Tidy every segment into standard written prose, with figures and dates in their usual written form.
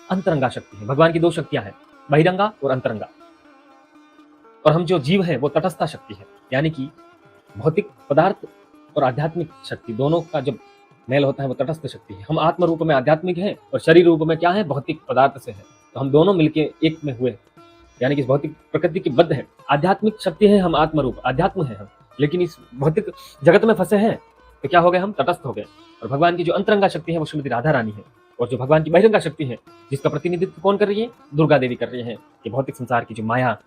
अंतरंगा शक्ति है। भगवान की दो शक्तियां हैं, बहिरंगा और अंतरंगा। और हम जो जीव हैं वो तटस्था शक्ति है, यानी कि भौतिक पदार्थ और आध्यात्मिक शक्ति दोनों का जब मेल होता है वो तटस्थ शक्ति है। हम आत्म रूप में आध्यात्मिक हैं और शरीर रूप में क्या है, भौतिक पदार्थ से है। तो हम दोनों मिलके एक में हुए, यानी कि इस भौतिक प्रकृति की बद्ध है। आध्यात्मिक शक्ति है, हम आत्म रूप अध्यात्म है हम, लेकिन इस भौतिक जगत में फंसे हैं तो क्या हो गए, हम तटस्थ हो गए। और भगवान की जो अंतरंगा शक्ति है वो श्रीमती राधा रानी है, और जो भगवान की बहिरंगा शक्ति है जिसका प्रतिनिधित्व कौन कर रही है, दुर्गा देवी कर रही है। ये भौतिक संसार की जो माया,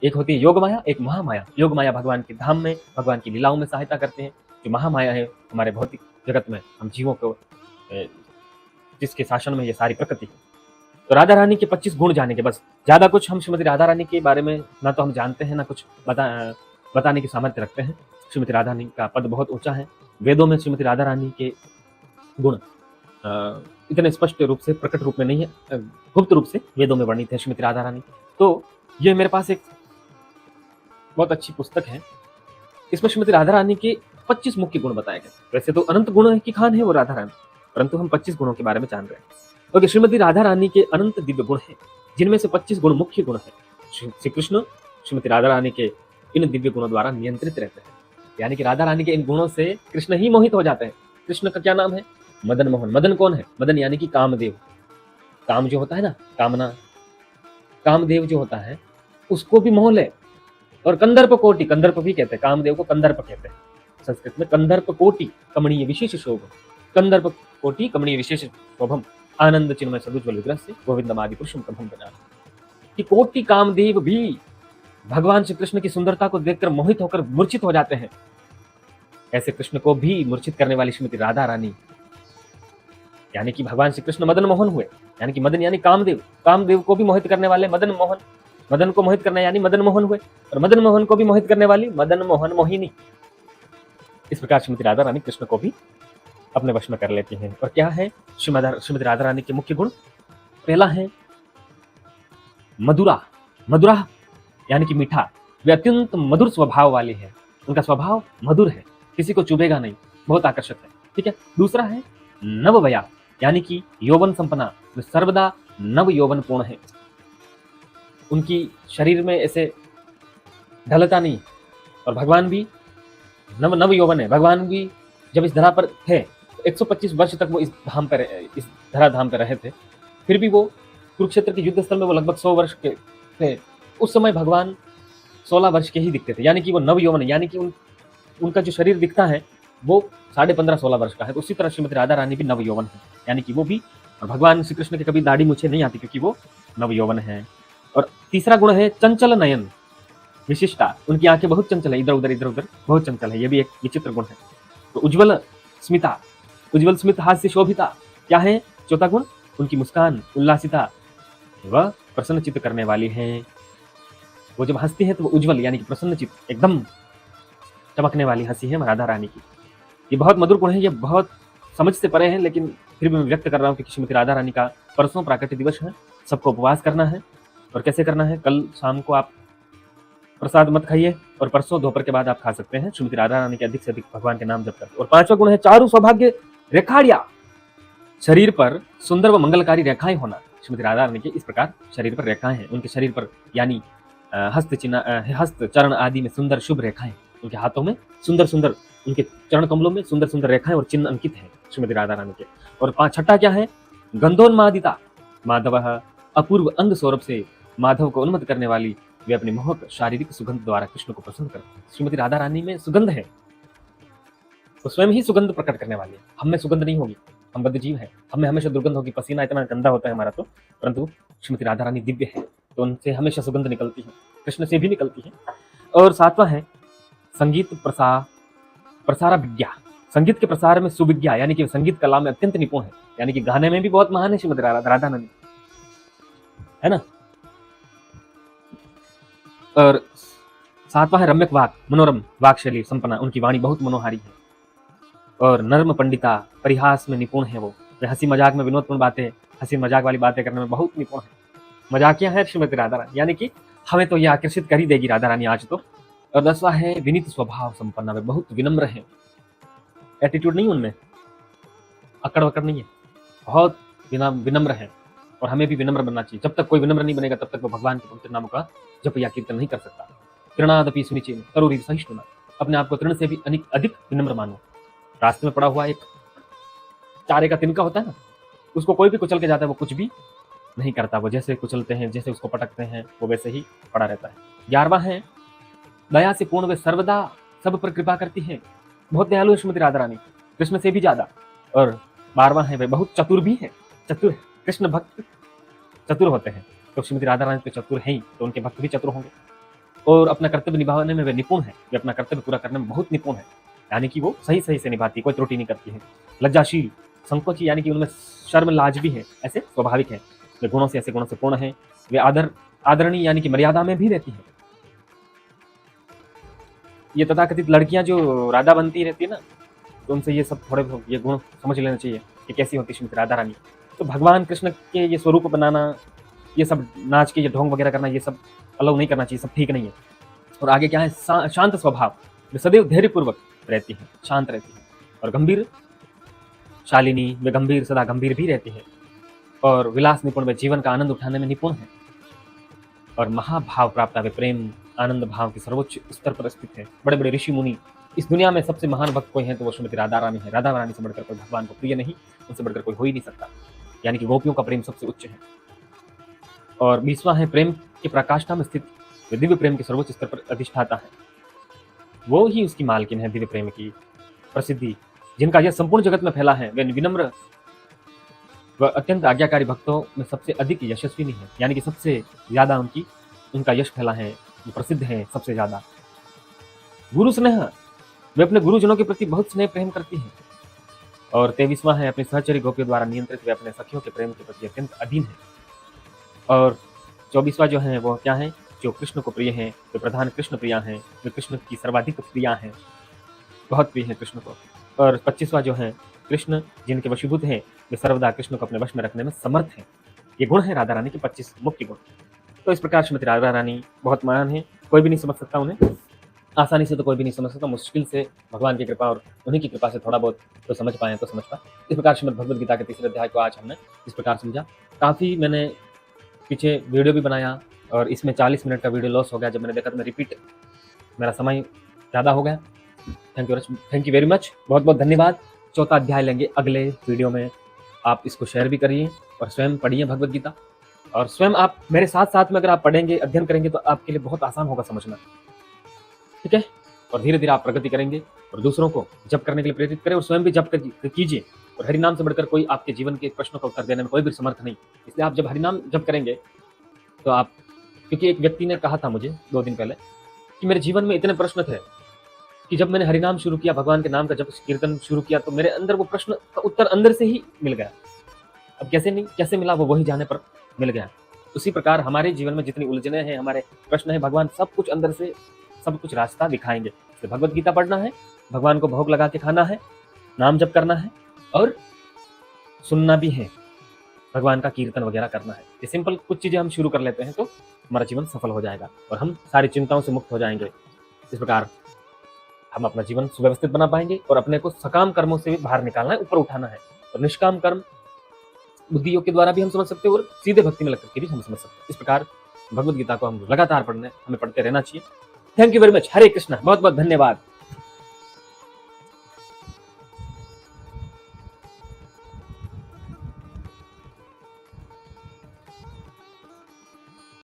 एक होती है योग माया, एक महामाया। योग माया भगवान के धाम में, भगवान की लीलाओं में सहायता करते हैं। जो महामाया है हमारे भौतिक जगत में हम जीवों को, जिसके शासन में ये सारी प्रकृति है। तो राधा रानी के 25 गुण जाने के, बस ज्यादा कुछ हम श्रीमती राधा रानी के बारे में ना तो हम जानते हैं ना कुछ बताने की सामर्थ्य रखते हैं। श्रीमती राधा रानी का पद बहुत ऊंचा है। वेदों में श्रीमती राधा रानी के गुण इतने स्पष्ट रूप से, प्रकट रूप में नहीं है, गुप्त रूप से वेदों में वर्णित है श्रीमती राधा रानी। तो ये मेरे पास एक बहुत अच्छी पुस्तक है, इसमें श्रीमती राधा रानी के 25 मुख्य गुण बताए गए। वैसे तो अनंत गुण की खान है वो राधा रानी, परंतु हम 25 गुणों के बारे में जान रहे हैं। ओके, श्रीमती राधा रानी के अनंत दिव्य गुण हैं, जिनमें से 25 गुण मुख्य गुण हैं। श्री कृष्ण श्रीमती राधा रानी के इन दिव्य गुणों द्वारा नियंत्रित रहते हैं, यानी कि राधा रानी के इन गुणों से कृष्ण ही मोहित हो जाते हैं। कृष्ण का क्या नाम है, मदन मोहन। मदन कौन है, मदन यानी कि कामदेव। काम जो होता है ना, कामना, कामदेव जो होता है उसको भी मोह ले। और कंदर्प कोटि, कंदर्प भी कहते हैं कामदेव को, कंदर्प कहते हैं संस्कृत में। कंदर्प कोटि कमणीय विशेष शोभ, कंदर्प कोटि कमणीय विशेष शोभम, आनंद चिन्मय सदुज्वल विग्रह से गोविंदम आदि पुरुषम कभम बना। कि कोटि कामदेव भी भगवान श्री कृष्ण की सुंदरता को देखकर मोहित होकर मूर्छित हो जाते हैं। ऐसे कृष्ण को भी मूर्छित करने वाली श्रीमती राधा रानी, यानी कि भगवान श्री कृष्ण मदन मोहन हुए, यानी कि मदन यानी कामदेव, कामदेव को भी मोहित करने वाले मदन मोहन, मदन को मोहित करना यानी मदन मोहन हुए, और मदन मोहन को भी मोहित करने वाली मदन मोहन मोहिनी। इस प्रकार श्रीमती राधा रानी कृष्ण को भी अपने वश में कर लेती हैं। और क्या है श्रीमती राधा रानी के मुख्य गुण, पहला है मधुरा। मधुरा यानी कि मीठा, वे अत्यंत मधुर स्वभाव वाले हैं, उनका स्वभाव मधुर है, किसी को चुभेगा नहीं, बहुत आकर्षक है। ठीक है। दूसरा है नववया, यानी कि यौवन संपन्ना, वे सर्वदा नव यौवन पूर्ण है, उनकी शरीर में ऐसे ढलता नहीं। और भगवान भी नव यौवन है, भगवान भी जब इस धरा पर थे 125 वर्ष तक वो इस धरा धाम पर रहे थे, फिर भी वो कुरुक्षेत्र के युद्ध स्थल में वो लगभग 100 वर्ष के थे। उस समय भगवान 16 वर्ष के ही दिखते थे, यानी कि वो नव यौवन है, यानी कि उनका जो शरीर दिखता है वो 15.5-16 वर्ष का है। तो उसी तरह श्रीमती राधा रानी भी नव यौवन है, यानी कि वो भी, और भगवान श्री कृष्ण के कभी दाढ़ी मूछें नहीं आती क्योंकि वो नव यौवन है। और तीसरा गुण है चंचल नयन, विशिष्टता, उनकी आंखें बहुत चंचल है, इधर उधर बहुत चंचल है, ये भी एक विचित्र गुण है। तो उज्ज्वल स्मिता, उज्ज्वल स्मित हास्य शोभिता, क्या है चौथा गुण, उनकी मुस्कान उल्लासिता, वह प्रसन्न चित्त करने वाली है। वो जब हंसती है तो वो उज्ज्वल यानी कि प्रसन्न चित्त, एकदम चमकने वाली हंसी है राधा रानी की। ये बहुत मधुर गुण है, ये बहुत समझ से परे हैं, लेकिन फिर भी मैं व्यक्त कर रहा हूँ कि श्रीमती राधा रानी का परसों प्राकट्य दिवस है, सबको उपवास करना है। और कैसे करना है, कल शाम को आप प्रसाद मत खाइए और परसों दोपहर के बाद आप खा सकते हैं। श्रीमती राधा रानी के अधिक से अधिक भगवान के नाम जप करते। और पांचवा गुण है चारु सौभाग्य रेखाड़िया, शरीर पर सुंदर व मंगलकारी रेखाएं होना। श्रीमती राधा रानी के इस प्रकार शरीर पर रेखाएं हैं, उनके शरीर पर यानी हस्त चरण आदि में सुंदर शुभ रेखाएं, उनके हाथों में सुंदर सुंदर, उनके चरण कमलों में सुंदर सुंदर रेखाएं और चिन्ह अंकित हैं श्रीमती राधा रानी के। और छठा क्या है, गंधोन्मादिता, माधव अपूर्व अंग सौरभ से माधव को उन्मत्त करने वाली, वे अपने मोहक शारीरिक सुगंध द्वारा कृष्ण को प्रसन्न करते हैं। श्रीमती राधा रानी में सुगंध है, वो स्वयं ही सुगंध प्रकट करने वाली है। हम में सुगंध नहीं होगी, हम बद्ध जीव है, हमें हमेशा दुर्गंध होगी, पसीना इतना गंदा होता है हमारा तो, परंतु श्रीमती राधा रानी दिव्य है तो उनसे हमेशा सुगंध निकलती है, कृष्ण से भी निकलती है। और सातवां है संगीत प्रसार विज्ञा, संगीत के प्रसार में सुविज्ञा, यानी कि संगीत कला में अत्यंत निपुण है, यानी कि गाने में भी बहुत महान है श्रीमती राधा रानी, है ना। और सातवां है रम्यक वाक, मनोरम वाक शैली संपन्ना, उनकी वाणी बहुत मनोहारी है। और नर्म पंडिता, परिहास में निपुण है वो हंसी मजाक में विनोदपूर्ण बातें, हंसी मजाक वाली बातें करने में बहुत निपुण है, मजाकिया है श्रीमती राधा रानी, यानी कि हमें तो ये आकर्षित कर ही देगी राधा रानी आज तो। और 10वां है विनीत स्वभाव संपन्ना, वे बहुत विनम्र है, एटीट्यूड नहीं उनमें, अकड़ वकड़ नहीं है, बहुत विनम्र है। और हमें भी विनम्र बनना चाहिए। जब तक कोई विनम्र नहीं बनेगा तब तक वो भगवान के पवित्र नामों का जप या कीर्तन नहीं कर सकता। तृणादपि सुनिचेन तरुरी सहिष्णुना, अपने आप को तृण से भी अधिक विनम्र मानो। रास्ते में पड़ा हुआ एक चारे का तिनका होता है ना, उसको कोई भी कुचल के जाता है, वो कुछ भी नहीं करता। वो जैसे कुचलते हैं, जैसे उसको पटकते हैं, वो वैसे ही पड़ा रहता है। 11वां है, दया से पूर्ण वे सर्वदा सब पर कृपा करती है, बहुत दयालु है श्रीमती राधा रानी, कृष्ण से भी ज्यादा। और 12वां है, वे बहुत चतुर भी है। चतुर, कृष्ण भक्त चतुर होते हैं, तो श्रीमती राधा रानी तो चतुर है ही, तो उनके भक्त भी चतुर होंगे। और अपना कर्तव्य निभाने में वे निपुण है, वे अपना कर्तव्य पूरा करने में बहुत निपुण है, यानी कि वो सही सही से निभाती है, कोई त्रुटि नहीं करती है। लज्जाशील, संकोची, यानी कि उनमें शर्म लाज भी है, ऐसे स्वाभाविक है। वे गुणों से ऐसे गुणों से पूर्ण है। वे आदरणीय यानी कि मर्यादा में भी रहती है। ये तथाकथित लड़कियां जो राधा बनती रहती है ना, तो उनसे ये सब थोड़े ये गुण समझ लेना चाहिए कि कैसी होती है श्रीमती राधा रानी। तो भगवान कृष्ण के ये स्वरूप बनाना, ये सब नाच के ये ढोंग वगैरह करना, ये सब अलाउ नहीं करना चाहिए, सब ठीक नहीं है। और आगे क्या है, शांत स्वभाव, वे सदैव धैर्यपूर्वक रहती है, शांत रहती है। और गंभीर शालिनी, वे गंभीर, सदा गंभीर भी रहती है। और विलास निपुण, वे जीवन का आनंद उठाने में निपुण है। और महाभाव प्राप्त, वे प्रेम आनंद भाव के सर्वोच्च स्तर पर स्थित है। बड़े बड़े ऋषि मुनि, इस दुनिया में सबसे महान भक्त कोई है तो वो श्रीमती राधा रानी है। राधा रानी से बढ़कर कोई भगवान को प्रिय नहीं, उनसे बढ़कर कोई हो ही नहीं सकता, यानी कि गोपियों का प्रेम सबसे उच्च है। और 20वां है, प्रेम की प्रकाष्ठा में स्थित, वे दिव्य प्रेम के सर्वोच्च स्तर पर अधिष्ठाता है। वो ही उसकी मालकिन है, दिव्य प्रेम की प्रसिद्धि, जिनका यह संपूर्ण जगत में फैला है। वे विनम्र व अत्यंत आज्ञाकारी भक्तों में सबसे अधिक यशस्वी है, यानी कि सबसे ज्यादा उनका यश फैला है, प्रसिद्ध है सबसे ज्यादा। गुरु स्नेह, वे अपने गुरुजनों के प्रति बहुत स्नेह प्रेम करती हैं। और 23वां है, अपने सहचरी गोपियों द्वारा नियंत्रित, वे अपने सखियों के प्रेम के प्रति अत्यंत अधीन है। और 24वां जो है वो क्या है, जो कृष्ण को प्रिय है, वे प्रधान कृष्ण प्रिया हैं, वे कृष्ण की सर्वाधिक प्रिया हैं, बहुत प्रिय है कृष्ण को। और 25वां जो है, कृष्ण जिनके वशीभूत हैं, वे सर्वदा कृष्ण को अपने वश में रखने में समर्थ हैं। ये गुण है राधा रानी के 25 मुख्य गुण। तो इस प्रकार श्रीमती राधा रानी बहुत महान है, कोई भी नहीं समझ सकता उन्हें, आसानी से तो कोई भी नहीं समझ सकता, मुश्किल से भगवान की कृपा और उन्हीं की कृपा से थोड़ा बहुत तो समझ पाए तो समझ पाए। इस प्रकार श्रीमद् भगवद गीता के 3रे अध्याय को आज हमने इस प्रकार समझा। काफ़ी मैंने पीछे वीडियो भी बनाया और इसमें 40 मिनट का वीडियो लॉस हो गया, जब मैंने देखा तो मैं रिपीट, मेरा समय ज़्यादा हो गया। थैंक यू वेरी मच, बहुत बहुत धन्यवाद। 4था अध्याय लेंगे अगले वीडियो में, आप इसको शेयर भी करिए और स्वयं पढ़िए भगवद गीता। और स्वयं आप मेरे साथ साथ में अगर आप पढ़ेंगे, अध्ययन करेंगे तो आपके लिए बहुत आसान होगा समझना, ठीक है। और धीरे धीरे आप प्रगति करेंगे और दूसरों को जप करने के लिए प्रेरित करें और स्वयं भी जप कीजिए। और हरिनाम से बढ़कर कोई आपके जीवन के प्रश्नों का उत्तर देने में कोई भी समर्थ नहीं, इसलिए आप जब हरिनाम जप करेंगे तो आप, क्योंकि एक व्यक्ति ने कहा था मुझे 2 दिन पहले कि मेरे जीवन में इतने प्रश्न थे कि जब मैंने हरिनाम शुरू किया, भगवान के नाम का जब कीर्तन शुरू किया, तो मेरे अंदर वो प्रश्न का उत्तर अंदर से ही मिल गया। अब कैसे मिला वो वही जाने पर मिल गया। उसी प्रकार हमारे जीवन में जितनी उलझने हैं, हमारे प्रश्न हैं, भगवान सब कुछ अंदर से सब कुछ रास्ता दिखाएंगे। तो भगवद गीता पढ़ना है, भगवान को भोग लगा के खाना है, नाम जप करना है और सुनना भी है, भगवान का कीर्तन वगैरह करना है। ये सिंपल कुछ चीजें हम शुरू कर लेते हैं तो हमारा जीवन सफल हो जाएगा और हम सारी चिंताओं से मुक्त हो जाएंगे। इस प्रकार हम अपना जीवन सुव्यवस्थित बना पाएंगे और अपने को सकाम कर्मों से भी बाहर निकालना है, ऊपर उठाना है। और निष्काम कर्म बुद्धि योग के द्वारा भी हम समझ सकते हैं और सीधे भक्ति में लग करके भी हम समझ सकते हैं। इस प्रकार भगवद गीता को हम लगातार हमें पढ़ते रहना चाहिए। Thank you very much. Hare Krishna, बहुत बहुत धन्यवाद।